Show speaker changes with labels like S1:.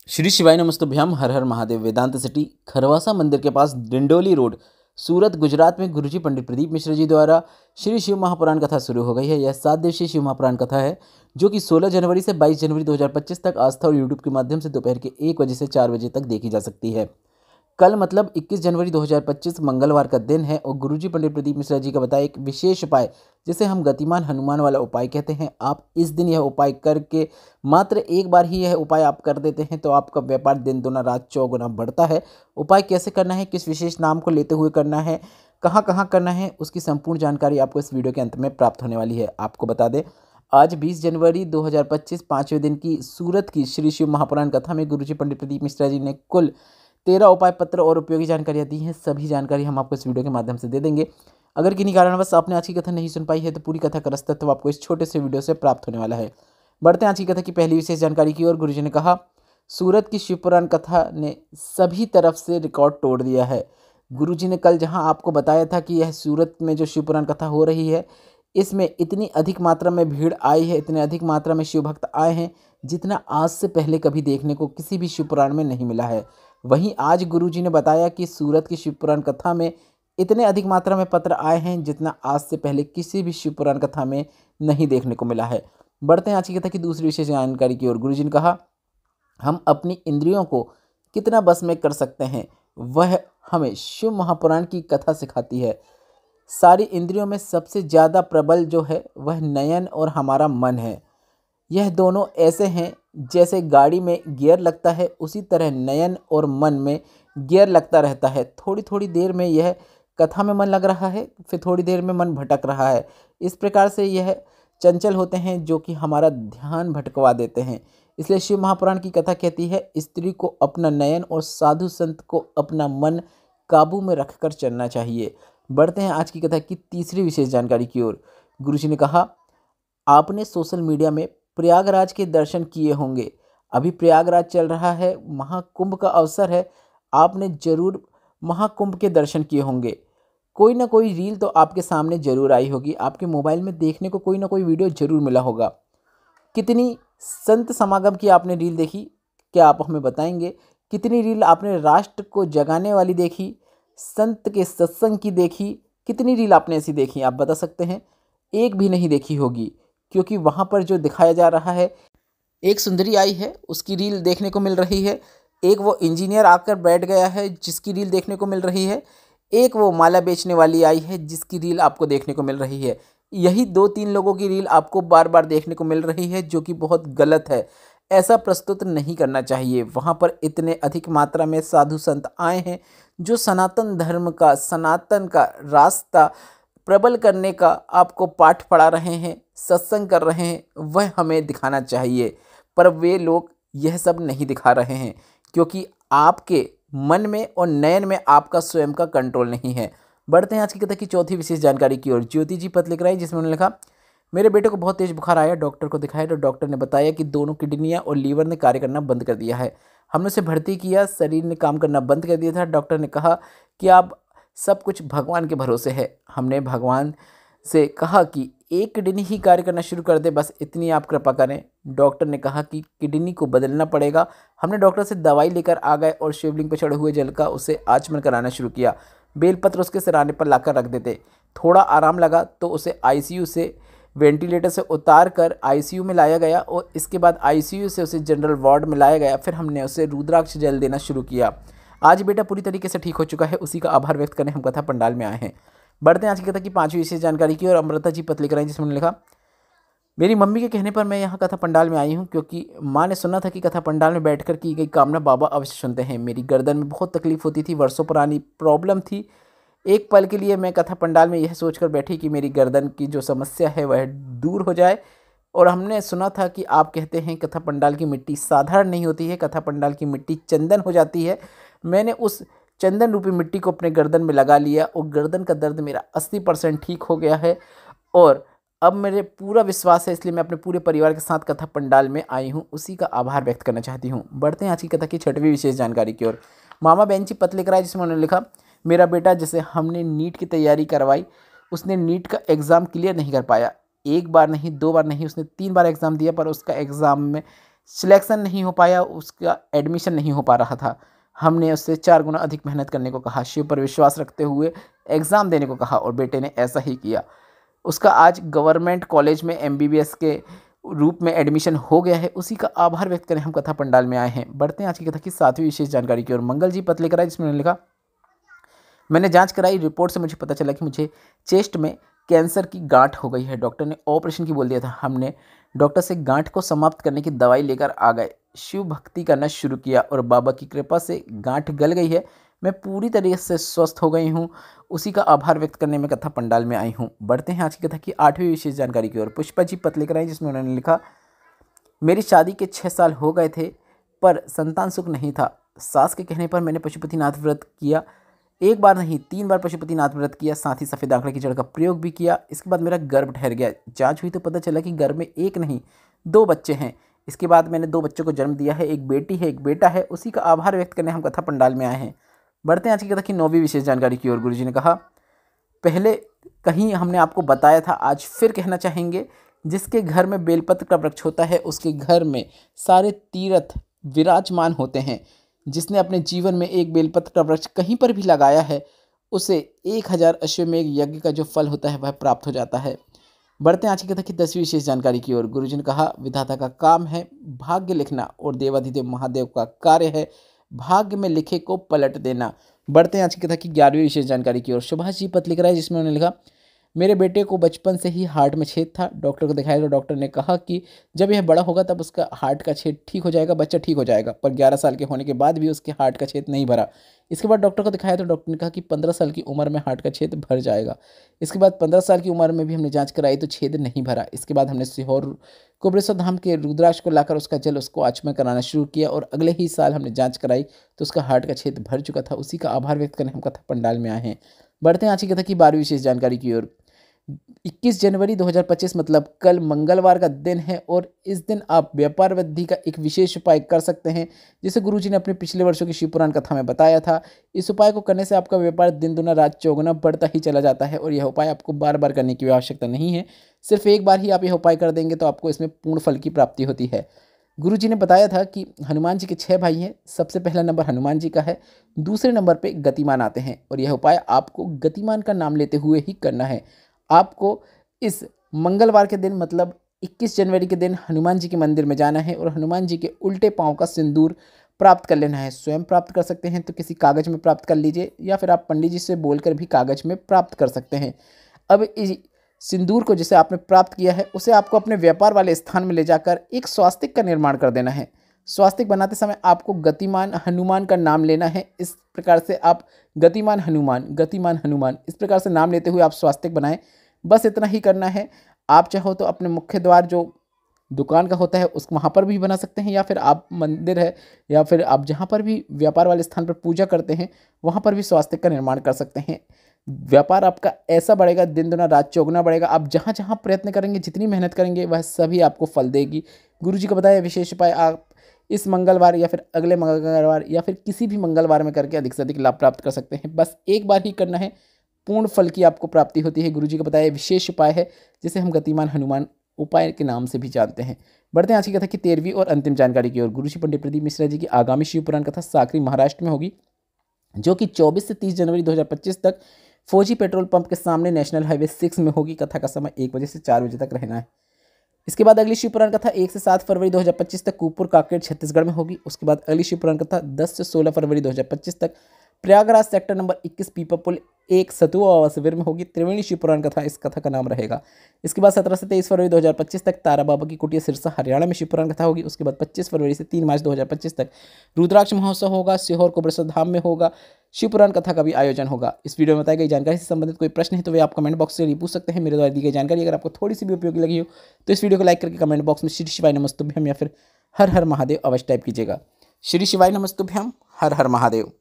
S1: श्री शिवाय नमस्तुभ्यम। हर हर महादेव। वेदांत सिटी खरवासा मंदिर के पास डिंडोली रोड, सूरत, गुजरात में गुरुजी पंडित प्रदीप मिश्र जी द्वारा श्री शिव महापुराण कथा शुरू हो गई है। यह 7 दिवसीय शिव महापुराण कथा है जो कि 16 जनवरी से 22 जनवरी 2025 तक आस्था और यूट्यूब के माध्यम से दोपहर के 1 बजे से 4 बजे तक देखी जा सकती है। कल मतलब 21 जनवरी 2025 मंगलवार का दिन है और गुरुजी पंडित प्रदीप मिश्रा जी का बताया एक विशेष उपाय जिसे हम गतिमान हनुमान वाला उपाय कहते हैं। आप इस दिन यह उपाय करके मात्र एक बार ही यह उपाय आप कर देते हैं तो आपका व्यापार दिन दुना रात चौगुना बढ़ता है। उपाय कैसे करना है, किस विशेष नाम को लेते हुए करना है, कहाँ कहाँ करना है, उसकी संपूर्ण जानकारी आपको इस वीडियो के अंत में प्राप्त होने वाली है। आपको बता दें, आज 20 जनवरी 2025 पाँचवें दिन की सूरत की श्री शिव महापुराण कथा में गुरुजी पंडित प्रदीप मिश्रा जी ने कुल 13 उपाय पत्र और उपयोगी जानकारियाँ दी हैं। सभी जानकारी हम आपको इस वीडियो के माध्यम से दे देंगे। अगर किन्हीं कारणवश आपने आज की कथा नहीं सुन पाई है तो पूरी कथा का रस तत्व आपको इस छोटे से वीडियो से प्राप्त होने वाला है। बढ़ते हैं आज की कथा की पहली विशेष जानकारी की ओर। गुरुजी ने कहा, सूरत की शिवपुराण कथा ने सभी तरफ से रिकॉर्ड तोड़ दिया है। गुरुजी ने कल जहां आपको बताया था कि यह सूरत में जो शिवपुराण कथा हो रही है इसमें इतनी अधिक मात्रा में भीड़ आई है, इतने अधिक मात्रा में शिव भक्त आए हैं जितना आज से पहले कभी देखने को किसी भी शिवपुराण में नहीं मिला है। वहीं आज गुरुजी ने बताया कि सूरत की शिवपुराण कथा में इतने अधिक मात्रा में पत्र आए हैं जितना आज से पहले किसी भी शिवपुराण कथा में नहीं देखने को मिला है। बढ़ते हैं आज की कथा की दूसरी विशेष जानकारी की ओर। गुरुजी ने कहा, हम अपनी इंद्रियों को कितना बस में कर सकते हैं वह हमें शिव महापुराण की कथा सिखाती है। सारी इंद्रियों में सबसे ज़्यादा प्रबल जो है वह नयन और हमारा मन है। यह दोनों ऐसे हैं जैसे गाड़ी में गियर लगता है, उसी तरह नयन और मन में गियर लगता रहता है। थोड़ी थोड़ी देर में यह कथा में मन लग रहा है, फिर थोड़ी देर में मन भटक रहा है। इस प्रकार से यह चंचल होते हैं जो कि हमारा ध्यान भटकवा देते हैं। इसलिए शिव महापुराण की कथा कहती है, स्त्री को अपना नयन और साधु संत को अपना मन काबू में रखकर चलना चाहिए। बढ़ते हैं आज की कथा की तीसरी विशेष जानकारी की ओर। गुरुजी ने कहा, आपने सोशल मीडिया में प्रयागराज के दर्शन किए होंगे। अभी प्रयागराज चल रहा है, महाकुंभ का अवसर है। आपने जरूर महाकुंभ के दर्शन किए होंगे। कोई ना कोई रील तो आपके सामने जरूर आई होगी, आपके मोबाइल में देखने को कोई ना कोई वीडियो जरूर मिला होगा। कितनी संत समागम की आपने रील देखी, क्या आप हमें बताएंगे? कितनी रील आपने राष्ट्र को जगाने वाली देखी, संत के सत्संग की देखी? कितनी रील आपने ऐसी देखी, आप बता सकते हैं? एक भी नहीं देखी होगी, क्योंकि वहाँ पर जो दिखाया जा रहा है, एक सुंदरी आई है उसकी रील देखने को मिल रही है, एक वो इंजीनियर आकर बैठ गया है जिसकी रील देखने को मिल रही है, एक वो माला बेचने वाली आई है जिसकी रील आपको देखने को मिल रही है। यही 2-3 लोगों की रील आपको बार बार देखने को मिल रही है, जो कि बहुत गलत है। ऐसा प्रस्तुत नहीं करना चाहिए। वहाँ पर इतने अधिक मात्रा में साधु संत आए हैं जो सनातन धर्म का, सनातन का रास्ता प्रबल करने का आपको पाठ पढ़ा रहे हैं, सत्संग कर रहे हैं, वह हमें दिखाना चाहिए। पर वे लोग यह सब नहीं दिखा रहे हैं क्योंकि आपके मन में और नयन में आपका स्वयं का कंट्रोल नहीं है। बढ़ते हैं आज की कथा की चौथी विशेष जानकारी की ओर। ज्योति जी पत्र लिख रहा है जिसमें उन्होंने लिखा, मेरे बेटे को बहुत तेज बुखार आया, डॉक्टर को दिखाया तो डॉक्टर ने बताया कि दोनों किडनियां और लीवर ने कार्य करना बंद कर दिया है। हमने उसे भर्ती किया, शरीर ने काम करना बंद कर दिया था। डॉक्टर ने कहा कि आप सब कुछ भगवान के भरोसे है। हमने भगवान से कहा कि एक किडनी ही कार्य करना शुरू कर दे, बस इतनी आप कृपा करें। डॉक्टर ने कहा कि किडनी को बदलना पड़ेगा। हमने डॉक्टर से दवाई लेकर आ गए और शिवलिंग पर चढ़े हुए जल का उसे आचमन कराना शुरू किया। बेलपत्र उसके सिराने पर लाकर रख देते। थोड़ा आराम लगा तो उसे आईसीयू से, वेंटिलेटर से उतार कर आईसीयू में लाया गया और इसके बाद आईसीयू से उसे जनरल वार्ड में लाया गया। फिर हमने उसे रुद्राक्ष जल देना शुरू किया। आज बेटा पूरी तरीके से ठीक हो चुका है, उसी का आभार व्यक्त करने हम कथा पंडाल में आए हैं। बढ़ते हैं आज की कथा की पांचवी विशेष जानकारी की और। अमृता जी पत्र लिख रहे हैं जिसमें उन्होंने लिखा, मेरी मम्मी के कहने पर मैं यहाँ कथा पंडाल में आई हूँ क्योंकि माँ ने सुना था कि कथा पंडाल में बैठकर की गई कामना बाबा अवश्य सुनते हैं। मेरी गर्दन में बहुत तकलीफ होती थी, वर्षों पुरानी प्रॉब्लम थी। एक पल के लिए मैं कथा पंडाल में यह सोचकर बैठी कि मेरी गर्दन की जो समस्या है वह दूर हो जाए। और हमने सुना था कि आप कहते हैं कथा पंडाल की मिट्टी साधारण नहीं होती है, कथा पंडाल की मिट्टी चंदन हो जाती है। मैंने उस चंदन रूपी मिट्टी को अपने गर्दन में लगा लिया और गर्दन का दर्द मेरा 80% ठीक हो गया है और अब मेरे पूरा विश्वास है, इसलिए मैं अपने पूरे परिवार के साथ कथा पंडाल में आई हूँ, उसी का आभार व्यक्त करना चाहती हूँ। बढ़ते हैं आज की कथा की छठवीं विशेष जानकारी की ओर। मामा बहन जी पत्र लिख रहा है जिसमें उन्होंने लिखा, मेरा बेटा जिसे हमने नीट की तैयारी करवाई उसने नीट का एग्ज़ाम क्लियर नहीं कर पाया। एक बार नहीं, 2 बार नहीं, उसने 3 बार एग्ज़ाम दिया पर उसका एग्ज़ाम में सिलेक्शन नहीं हो पाया, उसका एडमिशन नहीं हो पा रहा था। हमने उससे 4 गुना अधिक मेहनत करने को कहा, शिव पर विश्वास रखते हुए एग्ज़ाम देने को कहा और बेटे ने ऐसा ही किया। उसका आज गवर्नमेंट कॉलेज में एमबीबीएस के रूप में एडमिशन हो गया है। उसी का आभार व्यक्त करें हम कथा पंडाल में आए हैं। बढ़ते हैं आज की कथा की 7वीं विशेष जानकारी की ओर। मंगल जी पत्र लेकर आए, जिसमें उन्होंने लिखा, मैंने जांच कराई, रिपोर्ट से मुझे पता चला कि मुझे चेस्ट में कैंसर की गांठ हो गई है। डॉक्टर ने ऑपरेशन की बोल दिया था। हमने डॉक्टर से गांठ को समाप्त करने की दवाई लेकर आ गए, शिव भक्ति करना शुरू किया और बाबा की कृपा से गांठ गल गई है। मैं पूरी तरीके से स्वस्थ हो गई हूँ। उसी का आभार व्यक्त करने में कथा पंडाल में आई हूँ। बढ़ते हैं आज की कथा की 8वीं विशेष जानकारी की ओर। पुष्पा जी पत्र लेकर आई, जिसमें उन्होंने लिखा, मेरी शादी के 6 साल हो गए थे पर संतान सुख नहीं था। सास के कहने पर मैंने पशुपतिनाथ व्रत किया। एक बार नहीं 3 बार पशुपतिनाथ व्रत किया, साथ ही सफ़ेद आंकड़े की जड़ का प्रयोग भी किया। इसके बाद मेरा गर्भ ठहर गया। जांच हुई तो पता चला कि गर्भ में 1 नहीं 2 बच्चे हैं। इसके बाद मैंने 2 बच्चों को जन्म दिया है, एक बेटी है एक बेटा है। उसी का आभार व्यक्त करने हम कथा पंडाल में आए हैं। बढ़ते हैं आज की कथा की 9वीं विशेष जानकारी की ओर। गुरुजी ने कहा, पहले कहीं हमने आपको बताया था, आज फिर कहना चाहेंगे, जिसके घर में बेलपत्र का वृक्ष होता है उसके घर में सारे तीर्थ विराजमान होते हैं। जिसने अपने जीवन में एक बेलपत्र का वृक्ष कहीं पर भी लगाया है, उसे 1000 अश्वमेध यज्ञ का जो फल होता है वह प्राप्त हो जाता है। बढ़ते हैं आज की कथा की 10वीं विशेष जानकारी की ओर। गुरुजी ने कहा, विधाता का काम है भाग्य लिखना और देवाधिदेव महादेव का कार्य है भाग्य में लिखे को पलट देना। बढ़ते हैं आज की कथा की 11वीं विशेष जानकारी की ओर। सुभाष जी पत्र लिख रहा है, जिसमें उन्होंने लिखा, मेरे बेटे को बचपन से ही हार्ट में छेद था। डॉक्टर को दिखाया तो डॉक्टर ने कहा कि जब यह बड़ा होगा तब उसका हार्ट का छेद ठीक हो जाएगा, बच्चा ठीक हो जाएगा। पर 11 साल के होने के बाद भी उसके हार्ट का छेद नहीं भरा। इसके बाद डॉक्टर को दिखाया तो डॉक्टर ने कहा कि 15 साल की उम्र में हार्ट का छेद भर जाएगा। इसके बाद 15 साल की उम्र में भी हमने जाँच कराई तो छेद नहीं भरा। इसके बाद हमने सीहोर कुबरेश्वर धाम के रुद्राक्ष को लाकर उसका जल उसको आचमन कराना शुरू किया और अगले ही साल हमने जाँच कराई तो उसका हार्ट का छेद भर चुका था। उसी का आभार व्यक्त करने हम कथा पंडाल में आए हैं। बढ़ते हैं आज की कथा की 12वीं विशेष जानकारी की ओर। 21 जनवरी 2025 मतलब कल मंगलवार का दिन है और इस दिन आप व्यापार वृद्धि का एक विशेष उपाय कर सकते हैं, जिसे गुरुजी ने अपने पिछले वर्षों की शिव पुराण कथा में बताया था। इस उपाय को करने से आपका व्यापार दिन दुना रात चौगुना बढ़ता ही चला जाता है और यह उपाय आपको बार बार करने की आवश्यकता नहीं है। सिर्फ एक बार ही आप यह उपाय कर देंगे तो आपको इसमें पूर्ण फल की प्राप्ति होती है। गुरुजी ने बताया था कि हनुमान जी के 6 भाई हैं। सबसे पहला नंबर हनुमान जी का है, दूसरे नंबर पे गतिमान आते हैं और यह उपाय आपको गतिमान का नाम लेते हुए ही करना है। आपको इस मंगलवार के दिन मतलब 21 जनवरी के दिन हनुमान जी के मंदिर में जाना है और हनुमान जी के उल्टे पांव का सिंदूर प्राप्त कर लेना है। स्वयं प्राप्त कर सकते हैं तो किसी कागज़ में प्राप्त कर लीजिए या फिर आप पंडित जी से बोलकर भी कागज़ में प्राप्त कर सकते हैं। अब इस सिंदूर को जिसे आपने प्राप्त किया है उसे आपको अपने व्यापार वाले स्थान में ले जाकर एक स्वास्तिक का निर्माण कर देना है। स्वास्तिक बनाते समय आपको गतिमान हनुमान का नाम लेना है। इस प्रकार से आप गतिमान हनुमान इस प्रकार से नाम लेते हुए आप स्वास्तिक बनाएं। बस इतना ही करना है। आप चाहो तो अपने मुख्य द्वार जो दुकान का होता है उस वहाँ पर भी बना सकते हैं या फिर आप मंदिर है या फिर आप जहाँ पर भी व्यापार वाले स्थान पर पूजा करते हैं वहाँ पर भी स्वास्तिक का निर्माण कर सकते हैं। व्यापार आपका ऐसा बढ़ेगा, दिन दुना रात चौगुना बढ़ेगा। आप जहाँ जहाँ प्रयत्न करेंगे, जितनी मेहनत करेंगे वह सभी आपको फल देगी। गुरुजी को बताया विशेष उपाय आप इस मंगलवार या फिर अगले मंगलवार या फिर किसी भी मंगलवार में करके अधिक से अधिक लाभ प्राप्त कर सकते हैं। बस एक बार ही करना है, पूर्ण फल की आपको प्राप्ति होती है। गुरुजी का बताया विशेष उपाय है जिसे हम गतिमान हनुमान उपाय के नाम से भी जानते हैं। बढ़ते हैं आज की कथा की 13वीं और अंतिम जानकारी की ओर। गुरुजी पंडित प्रदीप मिश्रा जी की आगामी शिव पुराण कथा साकरी महाराष्ट्र में होगी, जो कि 24 से 30 जनवरी 2025 तक फौजी पेट्रोल पंप के सामने नेशनल हाईवे 6 में होगी। कथा का समय 1 बजे से 4 बजे तक रहना है। इसके बाद अगली शिव पुराण कथा 1 से 7 फरवरी 2025 तक कूपुर काकेर छत्तीसगढ़ में होगी। उसके बाद अगली शिव पुराण कथा 10 से 16 फरवरी 2025 तक प्रयागराज सेक्टर नंबर 21 पीपापुल 1 सतुआ शिविर में होगी। त्रिवेणी शिव पुराण कथा इस कथा का नाम रहेगा। इसके बाद 17 से 23 फरवरी 2025 तक तारा बाबा की कुटिया सिरसा हरियाणा में शिव पुराण कथा होगी। उसके बाद 25 फरवरी से 3 मार्च 2025 तक रुद्राक्ष महोत्सव होगा, सीहोर कुबरेश्वर धाम में होगा। शिव पुराण कथा का भी आयोजन होगा। इस वीडियो में बताई गई जानकारी से संबंधित कोई प्रश्न है तो वे आप कमेंट बॉक्स से पूछ सकते हैं। मेरे द्वारा दी गई जानकारी अगर आपको थोड़ी सी भी उपयोगी लगी हो तो इस वीडियो को लाइक करके कमेंट बॉक्स में श्री शिवाय नमस्तुभ्यम या फिर हर हर महादेव अवश्य टाइप कीजिएगा। श्री शिवाय नमस्तुभ्यम, हर हर महादेव।